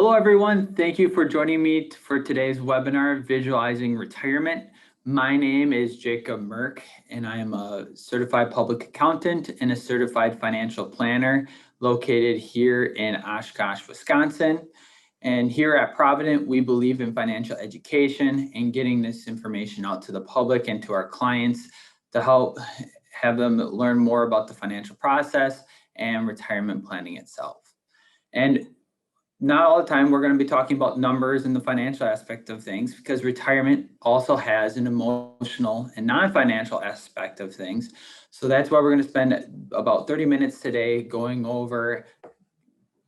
Hello, everyone. Thank you for joining me for today's webinar, Visualizing Retirement. My name is Jacob Merk, and I am a certified public accountant and a certified financial planner located here in Oshkosh, Wisconsin. And here at Provident, we believe in financial education and getting this information out to the public and to our clients to help have them learn more about the financial process and retirement planning itself. And not all the time we're going to be talking about numbers and the financial aspect of things, because retirement also has an emotional and non-financial aspect of things. So that's why we're going to spend about 30 minutes today going over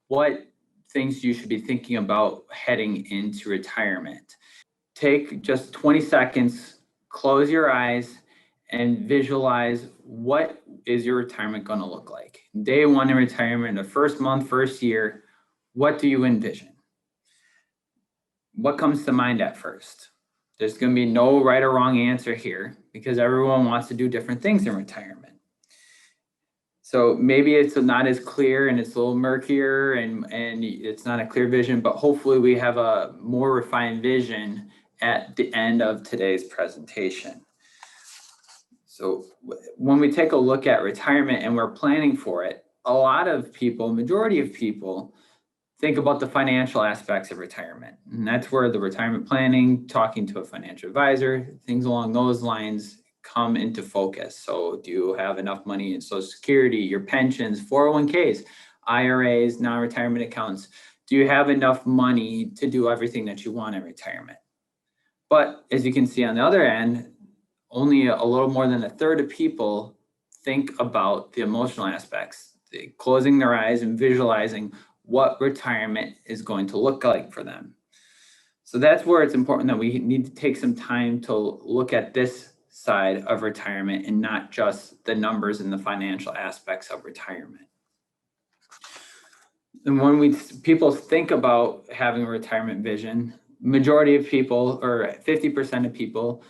what things you should be thinking about heading into retirement. Take just 20 seconds, close your eyes, and visualize what is your retirement going to look like. Day one in retirement, the first month, first year. What do you envision? What comes to mind at first? There's going to be no right or wrong answer here because everyone wants to do different things in retirement. So maybe it's not as clear and it's a little murkier and it's not a clear vision, but hopefully we have a more refined vision at the end of today's presentation. So when we take a look at retirement and we're planning for it, a lot of people, majority of people, think about the financial aspects of retirement. And that's where the retirement planning, talking to a financial advisor, things along those lines come into focus. So do you have enough money in Social Security, your pensions, 401ks, IRAs, non-retirement accounts? Do you have enough money to do everything that you want in retirement? But as you can see on the other end, only a little more than a third of people think about the emotional aspects, closing their eyes and visualizing what retirement is going to look like for them. So that's where it's important that we need to take some time to look at this side of retirement and not just the numbers and the financial aspects of retirement. And when people think about having a retirement vision, majority of people, or 50% of people,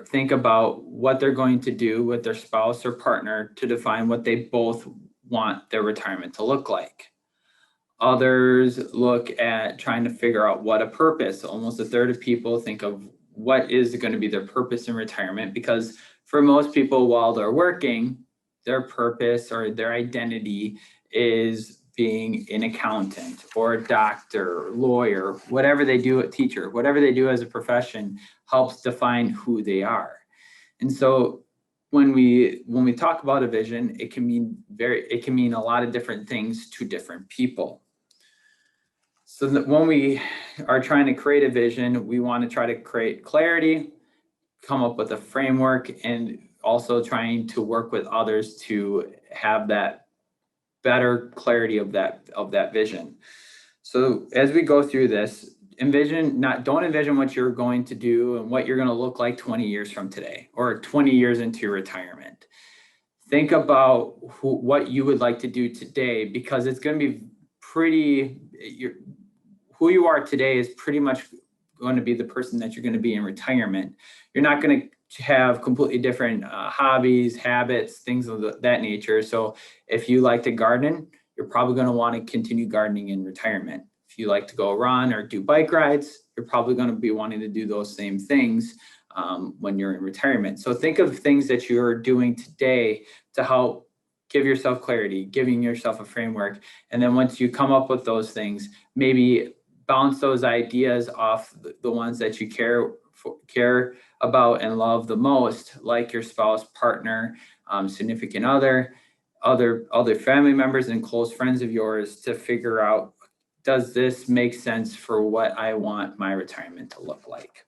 think about what they're going to do with their spouse or partner to define what they both want their retirement to look like. Others look at trying to figure out what a purpose. Almost a third of people think of what is going to be their purpose in retirement, because for most people, while they're working, their purpose or their identity is being an accountant or a doctor, lawyer, whatever they do, a teacher, whatever they do as a profession helps define who they are. And so when we talk about a vision, it can mean a lot of different things to different people. So that when we are trying to create a vision, we want to try to create clarity, come up with a framework, and also trying to work with others to have that better clarity of that vision. So as we go through this, don't envision what you're going to do and what you're going to look like 20 years from today or 20 years into your retirement. Think about what you would like to do today, because it's going to be who you are today is pretty much going to be the person that you're going to be in retirement. You're not going to have completely different hobbies, habits, things of that nature. So if you like to garden, you're probably going to want to continue gardening in retirement. If you like to go run or do bike rides, you're probably going to be wanting to do those same things when you're in retirement. So think of things that you're doing today to help give yourself clarity, giving yourself a framework. And then once you come up with those things, maybe bounce those ideas off the ones that you care about and love the most, like your spouse, partner, significant other family members and close friends of yours, to figure out, does this make sense for what I want my retirement to look like?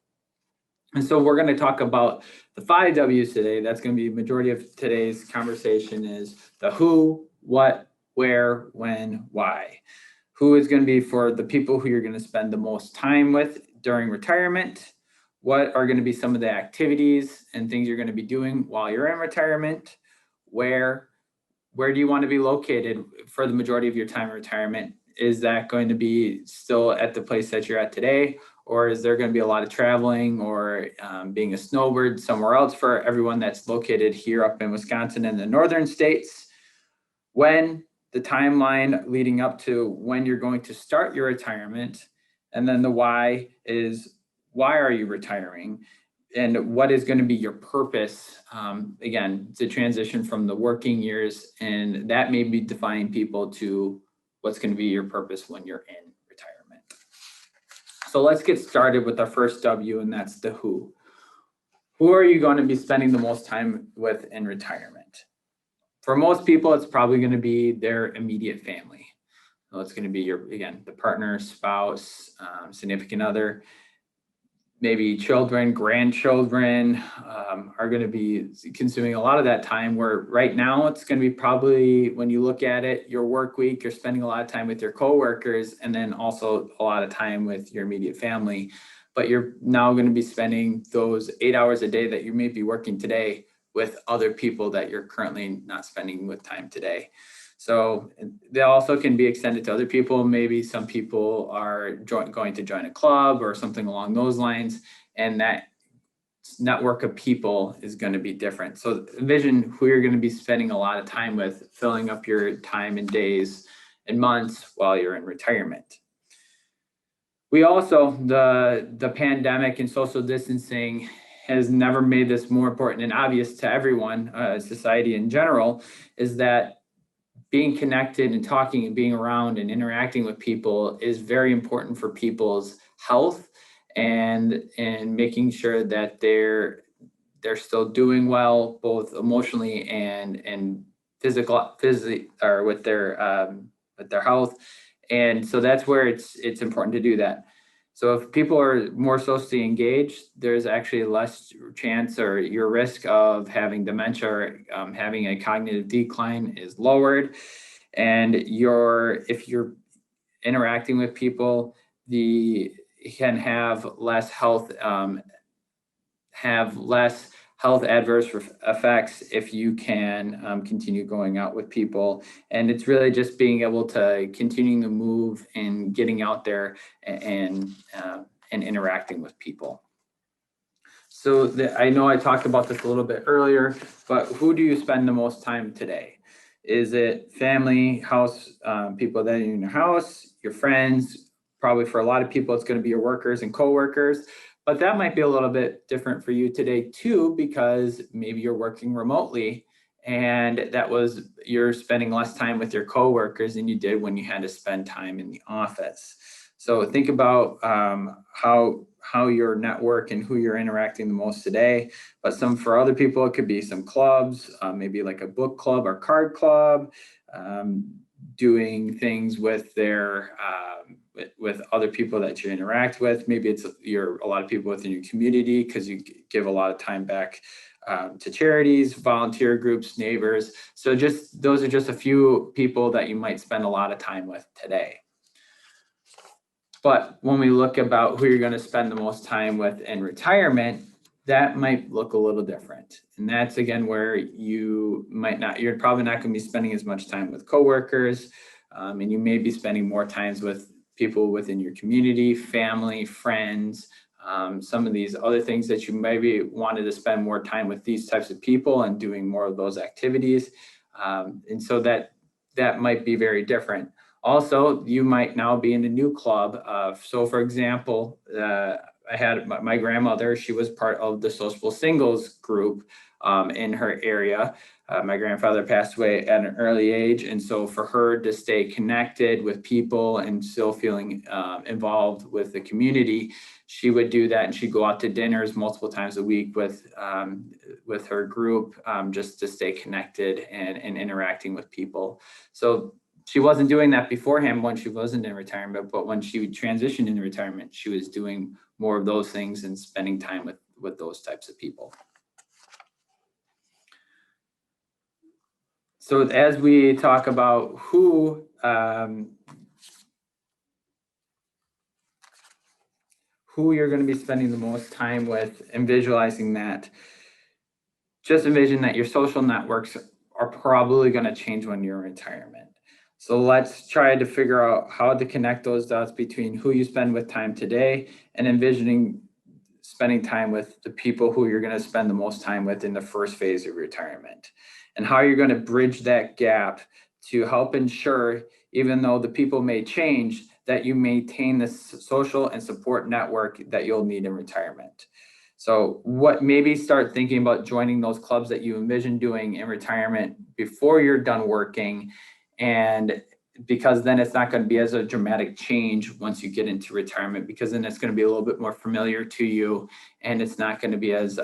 And so we're going to talk about the 5 W's today. That's going to be the majority of today's conversation, is the who, what, where, when, why. Who is going to be for the people who you're going to spend the most time with during retirement. What are going to be some of the activities and things you're going to be doing while you're in retirement? Where do you want to be located for the majority of your time in retirement? Is that going to be still at the place that you're at today? Or is there going to be a lot of traveling or being a snowbird somewhere else for everyone that's located here up in Wisconsin and the northern states? When the timeline leading up to when you're going to start your retirement. And then the why is, why are you retiring? And what is going to be your purpose? Again, to transition from the working years, and that may be defining people to what's going to be your purpose when you're in retirement. So let's get started with our first W, and that's the who. Who are you going to be spending the most time with in retirement? For most people, it's probably going to be their immediate family. So it's going to be your, again, the partner, spouse, significant other, maybe children, grandchildren, are going to be consuming a lot of that time, where right now it's going to be probably, when you look at it, your work week, you're spending a lot of time with your coworkers, and then also a lot of time with your immediate family. But you're now going to be spending those 8 hours a day that you may be working today with other people that you're currently not spending with time today. So they also can be extended to other people. Maybe some people are going to join a club or something along those lines, and that network of people is going to be different. So envision who you're going to be spending a lot of time with, filling up your time and days and months while you're in retirement. We also, the pandemic and social distancing has never made this more important and obvious to everyone, society in general, is that being connected and talking and being around and interacting with people is very important for people's health, and making sure that they're still doing well, both emotionally and physically, or with their health. And so that's where it's important to do that. So if people are more socially engaged, there's actually less chance, or your risk of having dementia or having a cognitive decline is lowered. And if you're interacting with people, you can have less health adverse effects if you can continue going out with people. And it's really just being able to continue to move and getting out there and interacting with people. So I know I talked about this a little bit earlier, but who do you spend the most time today? Is it family, house, people that are in your house, your friends? Probably for a lot of people, it's going to be your workers and coworkers. But that might be a little bit different for you today too, because maybe you're working remotely, and you're spending less time with your coworkers than you did when you had to spend time in the office. So think about how your network and who you're interacting the most today. But for other people, it could be some clubs, maybe like a book club or card club, doing things with with other people that you interact with. Maybe it's a lot of people within your community, because you give a lot of time back to charities, volunteer groups, neighbors. So those are just a few people that you might spend a lot of time with today. But when we look about who you're going to spend the most time with in retirement, that might look a little different. And that's, again, where you're probably not going to be spending as much time with coworkers, and you may be spending more times with people within your community, family, friends, some of these other things that you maybe wanted to spend more time with these types of people and doing more of those activities. And so that might be very different. Also, you might now be in a new club. So for example, I had my grandmother, she was part of the social singles group in her area. My grandfather passed away at an early age. And so for her to stay connected with people and still feeling involved with the community, she would do that. And she'd go out to dinners multiple times a week with her group, just to stay connected and interacting with people. So she wasn't doing that beforehand when she wasn't in retirement, but when she transitioned into retirement, she was doing more of those things and spending time with those types of people. So as we talk about who you're going to be spending the most time with and visualizing that, just envision that your social networks are probably going to change when you're in retirement. So let's try to figure out how to connect those dots between who you spend with time today and envisioning spending time with the people who you're going to spend the most time with in the first phase of retirement, and how you're going to bridge that gap to help ensure, even though the people may change, that you maintain the social and support network that you'll need in retirement. So maybe start thinking about joining those clubs that you envision doing in retirement before you're done working. And because then it's not going to be as a dramatic change once you get into retirement, because then it's going to be a little bit more familiar to you, and it's not going to be as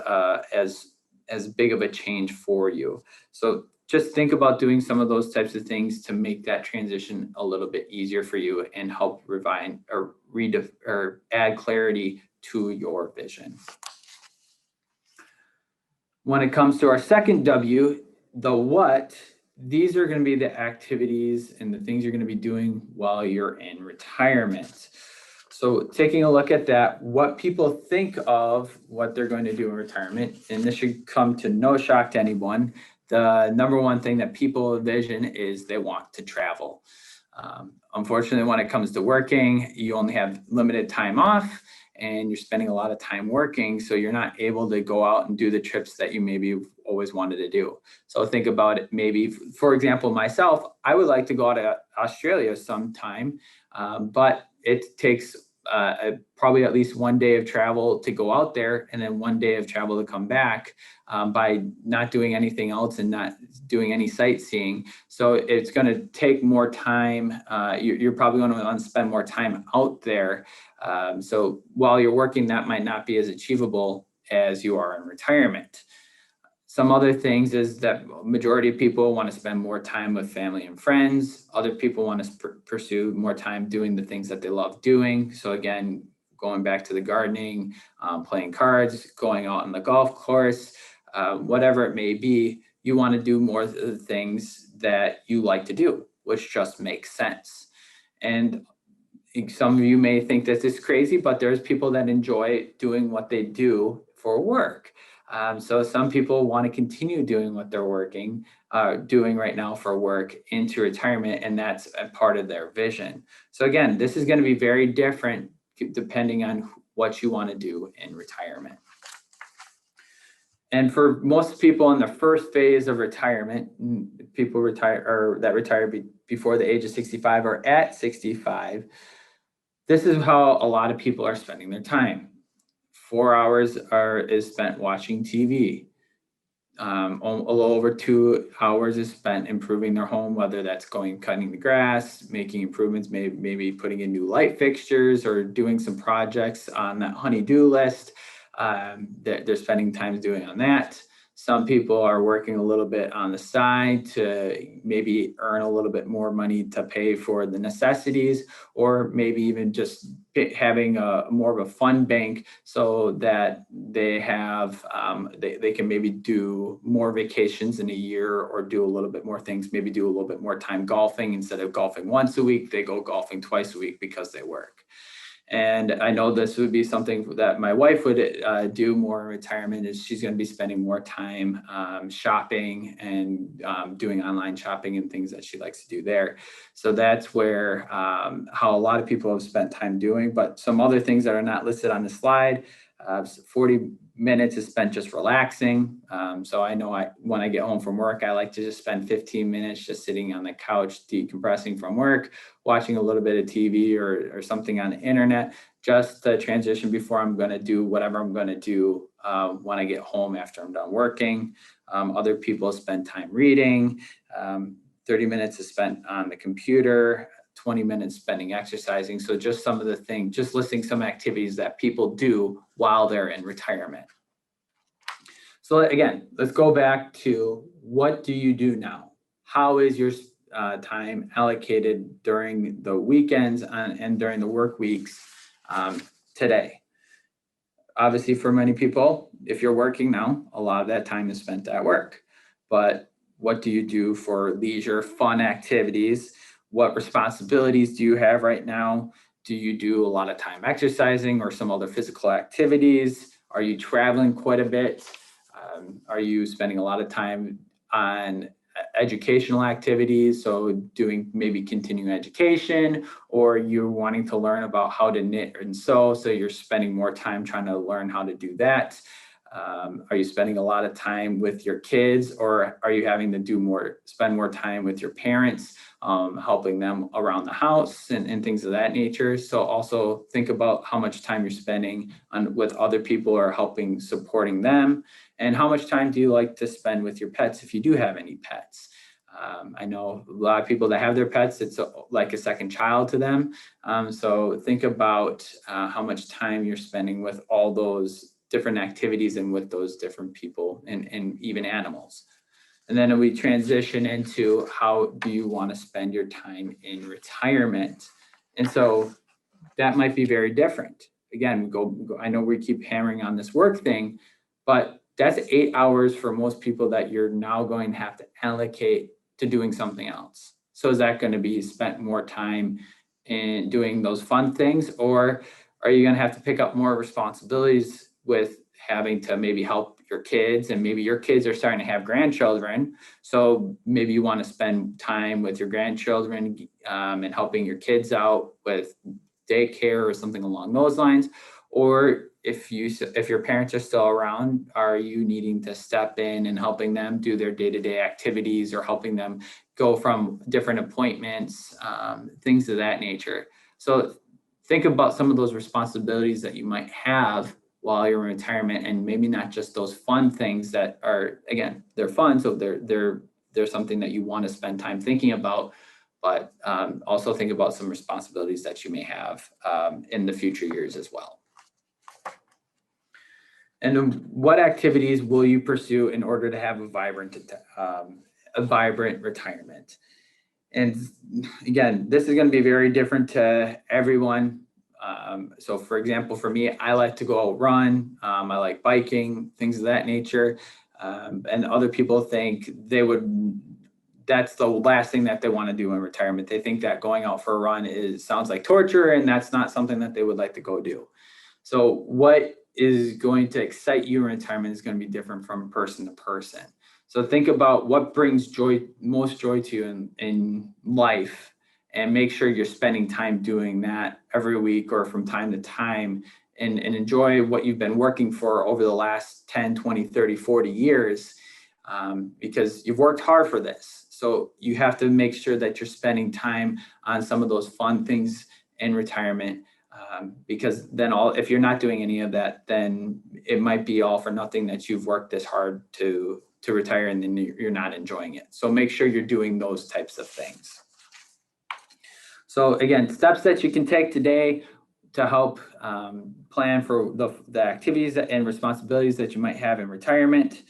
big of a change for you. So just think about doing some of those types of things to make that transition a little bit easier for you and help refine or add clarity to your vision. When it comes to our second W, the what, these are going to be the activities and the things you're going to be doing while you're in retirement. So taking a look at that, what people think of what they're going to do in retirement, and this should come to no shock to anyone, the number one thing that people envision is they want to travel. Unfortunately, when it comes to working, you only have limited time off and you're spending a lot of time working, so you're not able to go out and do the trips that you maybe always wanted to do. So think about it, maybe, for example, myself, I would like to go out to Australia sometime, but it takes probably at least one day of travel to go out there and then one day of travel to come back, by not doing anything else and not doing any sightseeing. So it's going to take more time. You're probably going to want to spend more time out there. So while you're working, that might not be as achievable as you are in retirement. Some other things is that majority of people want to spend more time with family and friends. Other people want to pursue more time doing the things that they love doing. So again, going back to the gardening, playing cards, going out on the golf course, whatever it may be, you want to do more of the things that you like to do, which just makes sense. And some of you may think this is crazy, but there's people that enjoy doing what they do for work. So some people want to continue doing what they're doing right now for work into retirement, and that's a part of their vision. So again, this is going to be very different depending on what you want to do in retirement. And for most people in the first phase of retirement, people that retire before the age of 65 or at 65, this is how a lot of people are spending their time. 4 hours is spent watching TV. A little over 2 hours is spent improving their home, whether that's cutting the grass, making improvements, maybe putting in new light fixtures or doing some projects on that honey-do list. They're spending time doing on that. Some people are working a little bit on the side to maybe earn a little bit more money to pay for the necessities, or maybe even just having more of a fund bank so that they have they can maybe do more vacations in a year, or do a little bit more things, maybe do a little bit more time golfing. Instead of golfing once a week, they go golfing twice a week because they work. And I know this would be something that my wife would do more in retirement, is she's going to be spending more time shopping and doing online shopping and things that she likes to do there. So that's where how a lot of people have spent time doing. But some other things that are not listed on the slide, 40 minutes is spent just relaxing. So I know when I get home from work, I like to just spend 15 minutes just sitting on the couch, decompressing from work, watching a little bit of TV or something on the internet, just to transition before I'm going to do whatever I'm going to do when I get home after I'm done working. Other people spend time reading. 30 minutes is spent on the computer, 20 minutes spending exercising. So just some of the things, just listing some activities that people do while they're in retirement. So again, let's go back to, what do you do now? How is your time allocated during the weekends and during the work weeks today? Obviously, for many people, if you're working now, a lot of that time is spent at work. But what do you do for leisure, fun activities? What responsibilities do you have right now? Do you do a lot of time exercising or some other physical activities? Are you traveling quite a bit? Are you spending a lot of time on educational activities? So doing maybe continuing education, or you're wanting to learn about how to knit and sew, so you're spending more time trying to learn how to do that. Are you spending a lot of time with your kids, or are you having to spend more time with your parents, helping them around the house and things of that nature? So also think about how much time you're spending with other people or helping supporting them, and how much time do you like to spend with your pets if you do have any pets. I know a lot of people that have their pets, it's like a second child to them. So think about how much time you're spending with all those different activities and with those different people and even animals. And then we transition into how do you want to spend your time in retirement? And so that might be very different. Again, I know we keep hammering on this work thing, but that's 8 hours for most people that you're now going to have to allocate to doing something else. So is that going to be spent more time in doing those fun things, or are you going to have to pick up more responsibilities with having to maybe help your kids, and maybe your kids are starting to have grandchildren, so maybe you want to spend time with your grandchildren and helping your kids out with daycare or something along those lines? Or if your parents are still around, are you needing to step in and helping them do their day-to-day activities, or helping them go from different appointments, things of that nature? So think about some of those responsibilities that you might have while you're in retirement, and maybe not just those fun things that are, again, they're fun, so they're something that you want to spend time thinking about, but also think about some responsibilities that you may have in the future years as well. And what activities will you pursue in order to have a vibrant retirement? And again, this is going to be very different to everyone. So for example, for me, I like to go out run. I like biking, things of that nature. And other people think that's the last thing that they want to do in retirement. They think that going out for a run sounds like torture, and that's not something that they would like to go do. So what is going to excite you in retirement is going to be different from person to person. So think about what brings most joy to you in life, and make sure you're spending time doing that every week or from time to time, and enjoy what you've been working for over the last 10, 20, 30, 40 years, because you've worked hard for this. So you have to make sure that you're spending time on some of those fun things in retirement, because then if you're not doing any of that, then it might be all for nothing that you've worked this hard to retire, and then you're not enjoying it. So make sure you're doing those types of things. So again, steps that you can take today to help plan for the activities and responsibilities that you might have in retirement.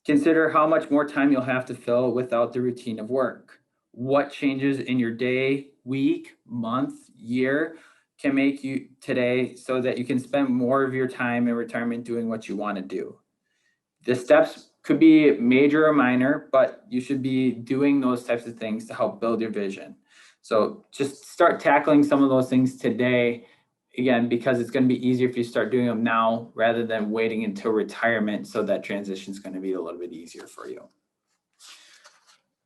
Consider how much more time you'll have to fill without the routine of work. What changes in your day, week, month, year can make you today so that you can spend more of your time in retirement doing what you want to do. The steps could be major or minor, but you should be doing those types of things to help build your vision. So just start tackling some of those things today, again, because it's going to be easier if you start doing them now rather than waiting until retirement. So that transition is going to be a little bit easier for you.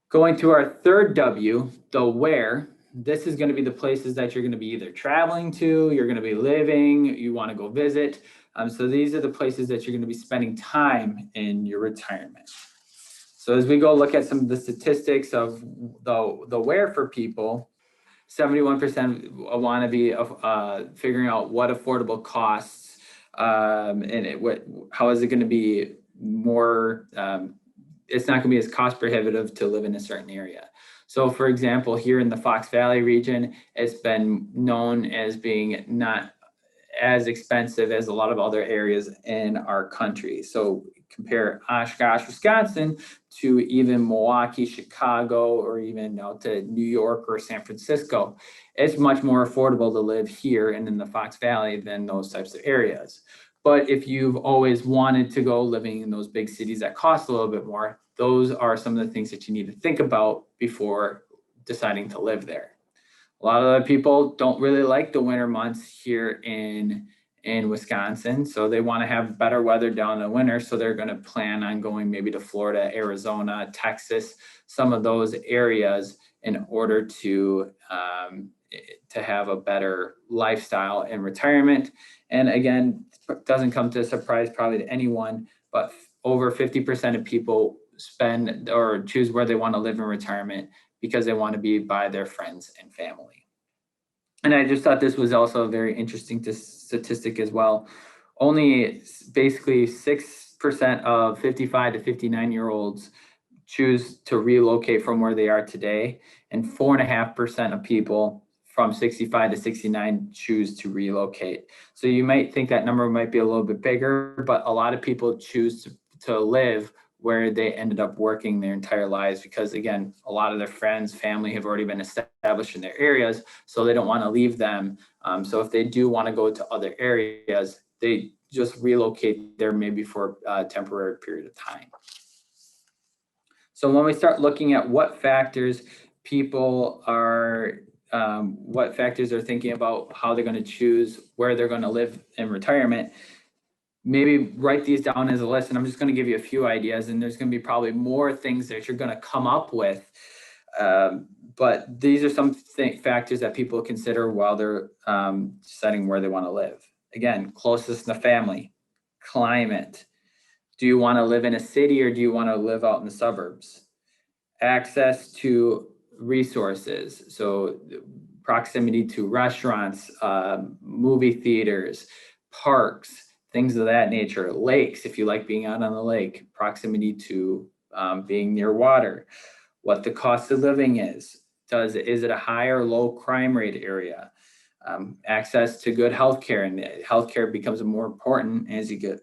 Going to our third W, the where. This is going to be the places that you're going to be either traveling to, you're going to be living, you want to go visit. So these are the places that you're going to be spending time in your retirement. So as we go look at some of the statistics of the where for people, 71% want to be figuring out what affordable costs, and how is it going to be more, it's not going to be as cost prohibitive to live in a certain area. So for example, here in the Fox Valley region, it's been known as being not as expensive as a lot of other areas in our country. So compare Oshkosh, Wisconsin to even Milwaukee, Chicago, or even out to New York or San Francisco. It's much more affordable to live here and in the Fox Valley than those types of areas. But if you've always wanted to go living in those big cities that cost a little bit more, those are some of the things that you need to think about before deciding to live there. A lot of other people don't really like the winter months here in Wisconsin, so they want to have better weather down in the winter, so they're going to plan on going maybe to Florida, Arizona, Texas, some of those areas in order to have a better lifestyle in retirement. And again, doesn't come to a surprise probably to anyone, but over 50% of people spend or choose where they want to live in retirement because they want to be by their friends and family. And I just thought this was also a very interesting statistic as well. Only basically 6% of 55 to 59-year-olds choose to relocate from where they are today, and 4.5% of people from 65 to 69 choose to relocate. So you might think that number might be a little bit bigger, but a lot of people choose to live where they ended up working their entire lives because, again, a lot of their friends, family have already been established in their areas, so they don't want to leave them. So if they do want to go to other areas, they just relocate there maybe for a temporary period of time. So when we start looking at what factors people are, what factors are thinking about how they're going to choose where they're going to live in retirement, maybe write these down as a list, and I'm just going to give you a few ideas, and there's going to be probably more things that you're going to come up with. But these are some factors that people consider while they're deciding where they want to live. Again, closest to family, climate. Do you want to live in a city or do you want to live out in the suburbs? Access to resources. So proximity to restaurants, movie theaters, parks, things of that nature, lakes, if you like being out on the lake, proximity to being near water, what the cost of living is it a high or low crime rate area, access to good healthcare, and healthcare becomes more important as you get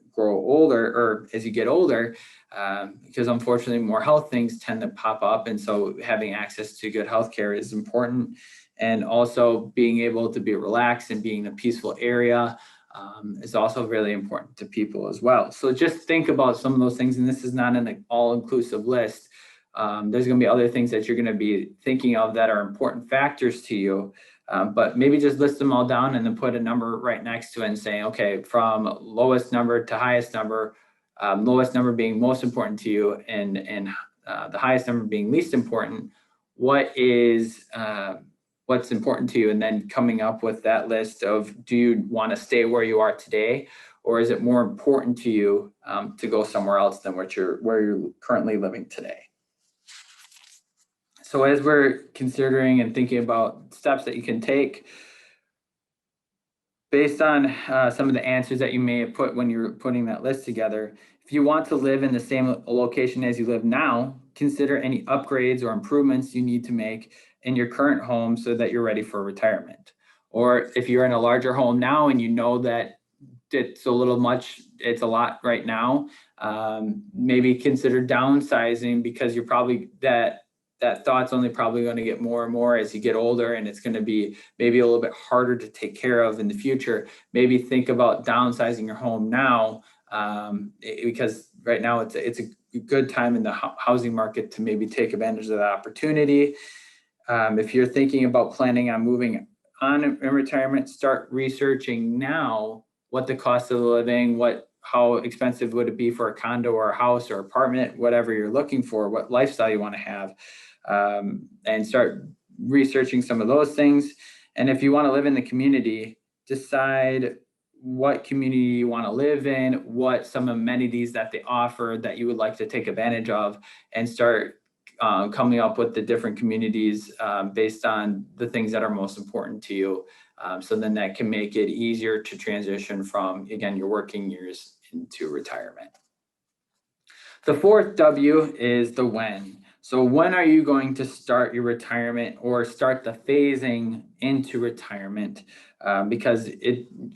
older, because unfortunately more health things tend to pop up, and so having access to good healthcare is important, and also being able to be relaxed and being in a peaceful area is also really important to people as well. So just think about some of those things, and this is not an all-inclusive list. There's going to be other things that you're going to be thinking of that are important factors to you, but maybe just list them all down and then put a number right next to it and saying, okay, from lowest number to highest number, lowest number being most important to you, and the highest number being least important, what's important to you, and then coming up with that list of, do you want to stay where you are today, or is it more important to you to go somewhere else than where you're currently living today? So as we're considering and thinking about steps that you can take, based on some of the answers that you may have put when you're putting that list together, if you want to live in the same location as you live now, consider any upgrades or improvements you need to make in your current home so that you're ready for retirement. Or if you're in a larger home now and you know that it's a lot right now, maybe consider downsizing, because you're probably that thought's only probably going to get more and more as you get older, and it's going to be maybe a little bit harder to take care of in the future. Maybe think about downsizing your home now, because right now it's a good time in the housing market to maybe take advantage of that opportunity. If you're thinking about planning on moving on in retirement, start researching now what the cost of living, how expensive would it be for a condo or a house or apartment, whatever you're looking for, what lifestyle you want to have, and start researching some of those things. And if you want to live in the community, decide what community you want to live in, what some amenities that they offer that you would like to take advantage of, and start coming up with the different communities based on the things that are most important to you. So then that can make it easier to transition from, again, your working years into retirement. The fourth W is the when. So when are you going to start your retirement or start the phasing into retirement? Because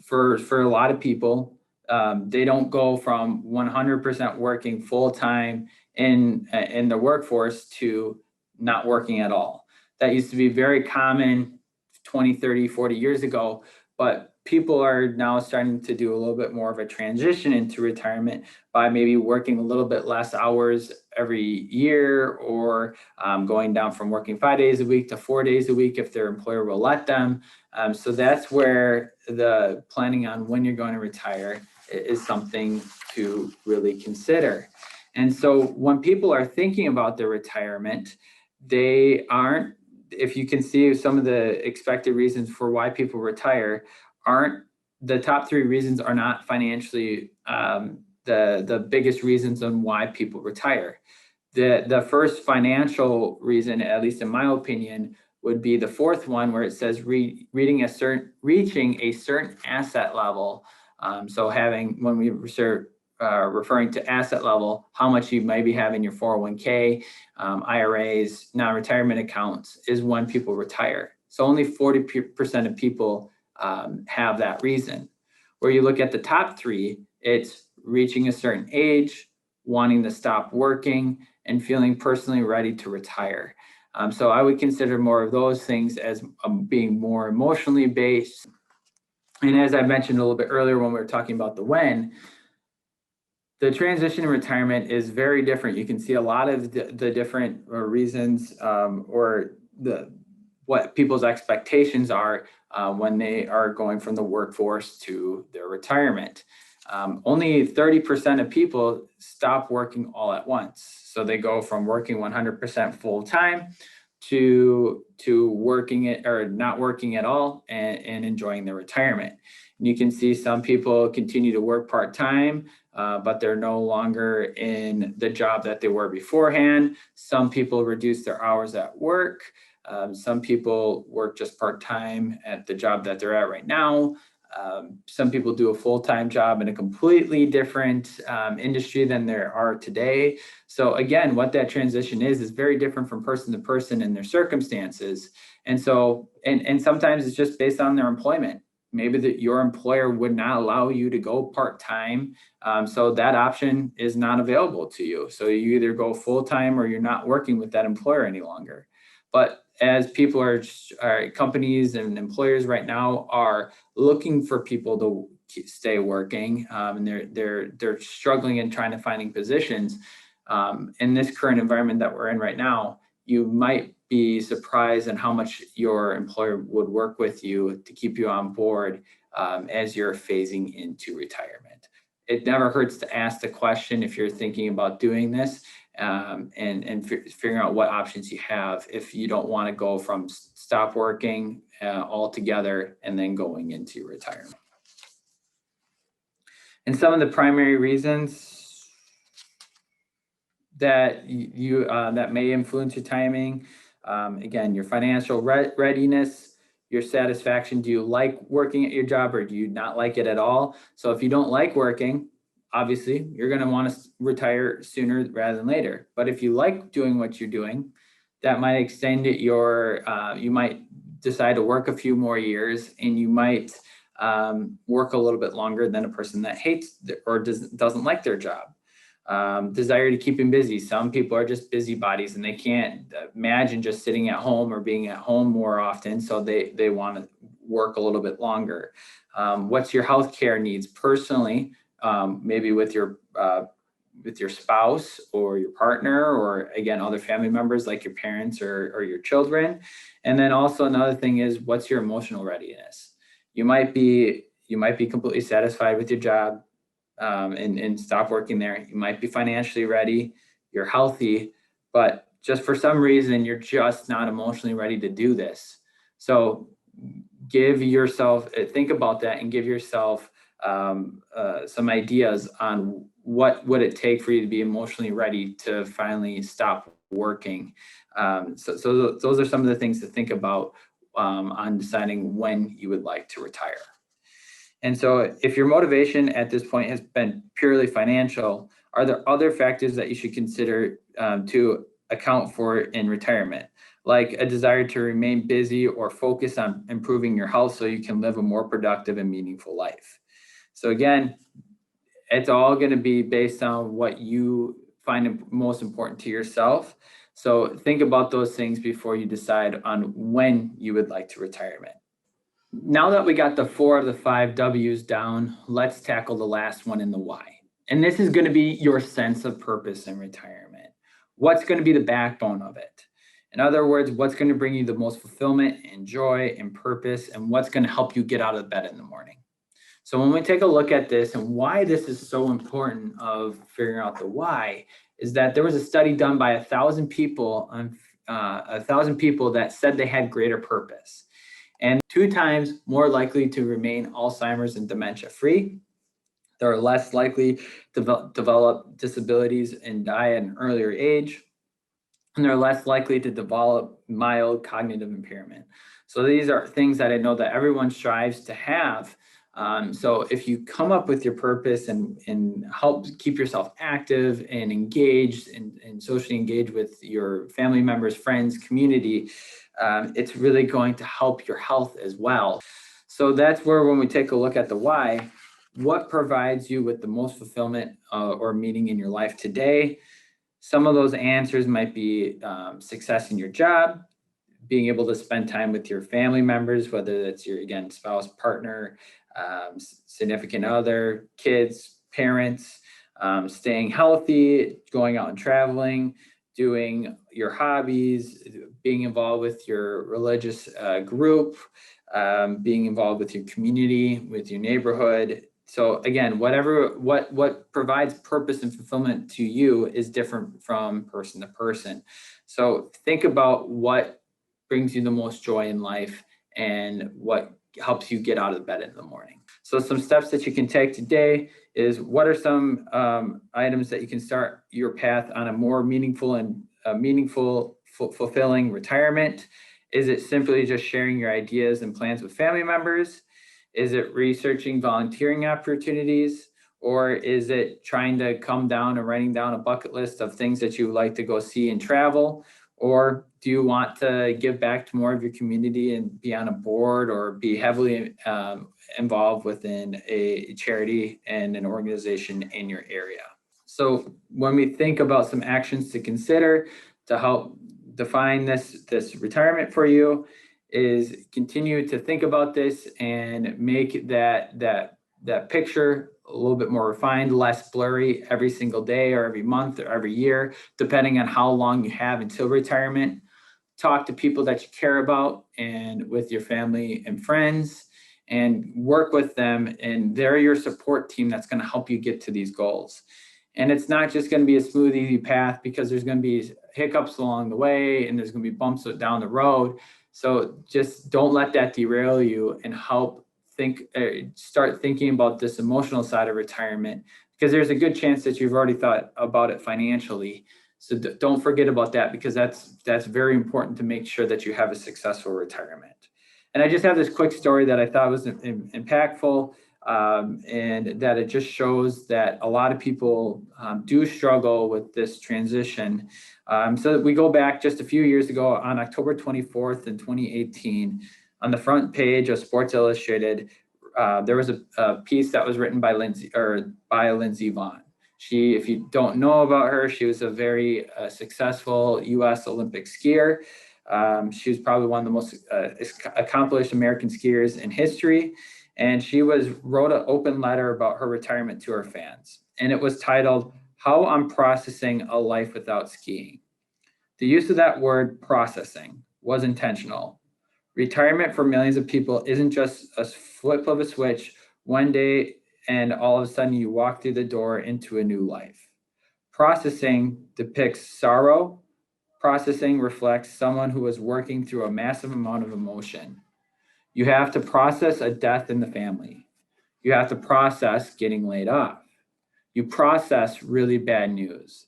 for a lot of people, they don't go from 100% working full-time in the workforce to not working at all. That used to be very common 20, 30, 40 years ago, but people are now starting to do a little bit more of a transition into retirement by maybe working a little bit less hours every year, or going down from working 5 days a week to 4 days a week if their employer will let them. So that's where the planning on when you're going to retire is something to really consider. And so when people are thinking about their retirement, if you can see some of the expected reasons for why people retire, the top three reasons are not financially the biggest reasons on why people retire. The first financial reason, at least in my opinion, would be the fourth one, where it says reaching a certain asset level. So having, when we referring to asset level, how much you might be having your 401k, IRAs, non-retirement accounts, is when people retire. So only 40% of people have that reason. Where you look at the top three, it's reaching a certain age, wanting to stop working, and feeling personally ready to retire. So I would consider more of those things as being more emotionally based. And as I mentioned a little bit earlier when we were talking about the transition in retirement is very different. You can see a lot of the different reasons or what people's expectations are when they are going from the workforce to their retirement. Only 30% of people stop working all at once. So they go from working 100% full time to working it or not working at all and enjoying their retirement. And you can see some people continue to work part-time, but they're no longer in the job that they were beforehand. Some people reduce their hours at work. Some people work just part-time at the job that they're at right now. Some people do a full-time job in a completely different industry than there are today. So again, what that transition is very different from person to person and their circumstances. And so, and sometimes it's just based on their employment. Maybe that your employer would not allow you to go part-time. So that option is not available to you. So you either go full-time or you're not working with that employer any longer. But as people are companies and employers right now are looking for people to stay working, and they're struggling and trying to finding positions in this current environment that we're in right now, you might be surprised at how much your employer would work with you to keep you on board as you're phasing into retirement. It never hurts to ask the question if you're thinking about doing this. And figuring out what options you have if you don't want to go from stop working altogether and then going into retirement. And some of the primary reasons that you that may influence your timing, again, your financial readiness, your satisfaction. Do you like working at your job or do you not like it at all? So if you don't like working, obviously, you're going to want to retire sooner rather than later. But if you like doing what you're doing, that might extend it you might decide to work a few more years, and you might work a little bit longer than a person that hates or doesn't like their job. Desire to keep him busy. Some people are just busybodies and they can't imagine just sitting at home or being at home more often. So they want to work a little bit longer. What's your healthcare needs personally? Maybe with your spouse or your partner, or again, other family members like your parents or your children. And then also another thing is, what's your emotional readiness? You might be completely satisfied with your job and stop working there. You might be financially ready, you're healthy, but just for some reason, you're just not emotionally ready to do this. So think about that and give yourself some ideas on what would it take for you to be emotionally ready to finally stop working. So those are some of the things to think about on deciding when you would like to retire. And so if your motivation at this point has been purely financial, are there other factors that you should consider to account for in retirement, like a desire to remain busy or focus on improving your health so you can live a more productive and meaningful life? So again, it's all going to be based on what you find most important to yourself. So think about those things before you decide on when you would like to retirement. Now that we got the 4 of the 5 W's down, let's tackle the last one in the why. And this is going to be your sense of purpose in retirement. What's going to be the backbone of it? In other words, what's going to bring you the most fulfillment and joy and purpose, and what's going to help you get out of bed in the morning? So when we take a look at this and why this is so important of figuring out the why, is that there was a study done by 1,000 people that said they had greater purpose. and 2 times more likely to remain Alzheimer's and dementia free. They're less likely to develop disabilities and die at an earlier age, and they're less likely to develop mild cognitive impairment. So these are things that I know that everyone strives to have. So if you come up with your purpose and help keep yourself active and engaged and socially engaged with your family members, friends, community, it's really going to help your health as well. So that's where, when we take a look at the why, what provides you with the most fulfillment or meaning in your life today? Some of those answers might be success in your job, being able to spend time with your family members, whether that's your, again, spouse, partner, significant other, kids, parents, staying healthy, going out and traveling, doing your hobbies, being involved with your religious group, being involved with your community, with your neighborhood. So again, what provides purpose and fulfillment to you is different from person to person. So think about what brings you the most joy in life and what helps you get out of bed in the morning. So some steps that you can take today is, what are some items that you can start your path on a more meaningful and fulfilling retirement? Is it simply just sharing your ideas and plans with family members? Is it researching volunteering opportunities? Or is it trying to come down and writing down a bucket list of things that you would like to go see and travel? Or do you want to give back to more of your community and be on a board or be heavily involved within a charity and an organization in your area? So when we think about some actions to consider to help define this retirement for you, is continue to think about this and make that picture a little bit more refined, less blurry every single day or every month or every year, depending on how long you have until retirement. Talk to people that you care about and with your family and friends, and work with them, and they're your support team that's going to help you get to these goals. And it's not just going to be a smooth, easy path, because there's going to be hiccups along the way and there's going to be bumps down the road. So just don't let that derail you, and help start thinking about this emotional side of retirement, because there's a good chance that you've already thought about it financially. So don't forget about that, because that's very important to make sure that you have a successful retirement. And I just have this quick story that I thought was impactful, and that it just shows that a lot of people do struggle with this transition. So we go back just a few years ago, on October 24th in 2018, on the front page of Sports Illustrated, there was a piece that was written by Lindsey Vonn. She, if you don't know about her, she was a very successful U.S. Olympic skier. She was probably one of the most accomplished American skiers in history. And she wrote an open letter about her retirement to her fans. And it was titled, "How I'm Processing a Life Without Skiing." The use of that word, processing, was intentional. Retirement for millions of people isn't just a flip of a switch one day and all of a sudden you walk through the door into a new life. Processing depicts sorrow. Processing reflects someone who is working through a massive amount of emotion. You have to process a death in the family. You have to process getting laid off. You process really bad news.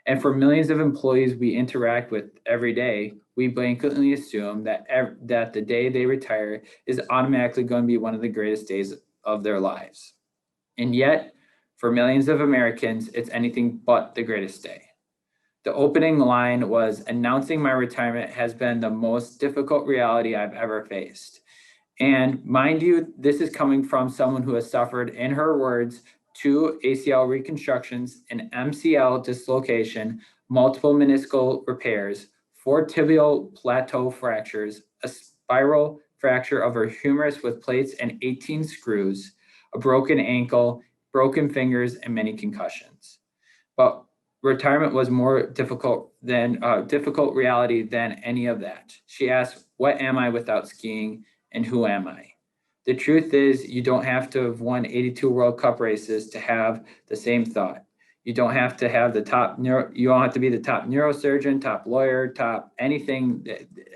And for millions of employees we interact with every day, we blanketly assume that that the day they retire is automatically going to be one of the greatest days of their lives. And yet, for millions of Americans, it's anything but the greatest day. The opening line was, "Announcing my retirement has been the most difficult reality I've ever faced." And mind you, this is coming from someone who has suffered, in her words, 2 ACL reconstructions, an MCL dislocation, multiple meniscal repairs, 4 tibial plateau fractures, a spiral fracture of her humerus with plates and 18 screws, a broken ankle, broken fingers, and many concussions. But retirement was more difficult reality than any of that. She asked, "What am I without skiing, and who am I?" The truth is, you don't have to have won 82 World Cup races to have the same thought. You don't have to have you don't have to be the top neurosurgeon, top lawyer, top anything,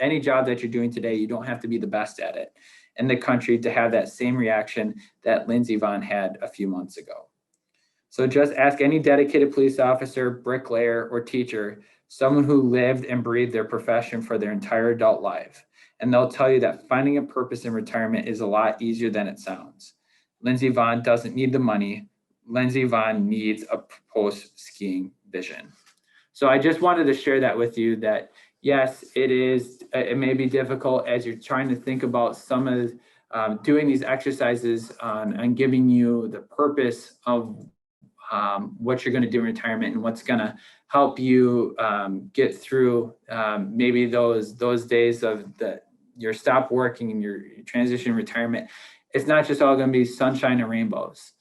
any job that you're doing today. You don't have to be the best at it in the country to have that same reaction that Lindsey Vonn had a few months ago. So just ask any dedicated police officer, bricklayer, or teacher, someone who lived and breathed their profession for their entire adult life. And they'll tell you that finding a purpose in retirement is a lot easier than it sounds. Lindsey Vonn doesn't need the money. Lindsey Vonn needs a post-skiing vision. So I just wanted to share that with you that yes, it may be difficult as you're trying to think about some of doing these exercises and giving you the purpose of what you're going to do in retirement and what's going to help you get through maybe those days of your stop working and your transition retirement. It's not just all going to be sunshine and rainbows.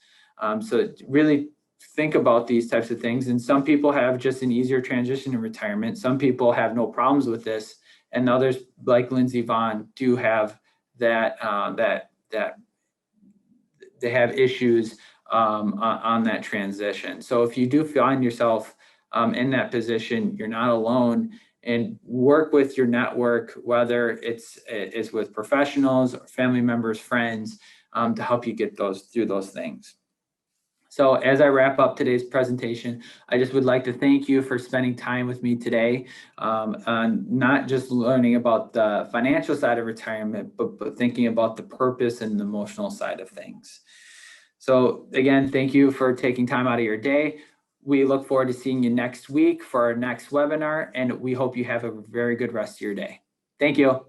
So really think about these types of things. And some people have just an easier transition in retirement. Some people have no problems with this, and others, like Lindsey Vonn, do have that they have issues on that transition. So if you do find yourself in that position, you're not alone, and work with your network, whether it's with professionals or family members, friends, to help you get through those things. So as I wrap up today's presentation, I just would like to thank you for spending time with me today, on not just learning about the financial side of retirement, but thinking about the purpose and the emotional side of things. So again, thank you for taking time out of your day. We look forward to seeing you next week for our next webinar, and we hope you have a very good rest of your day. Thank you.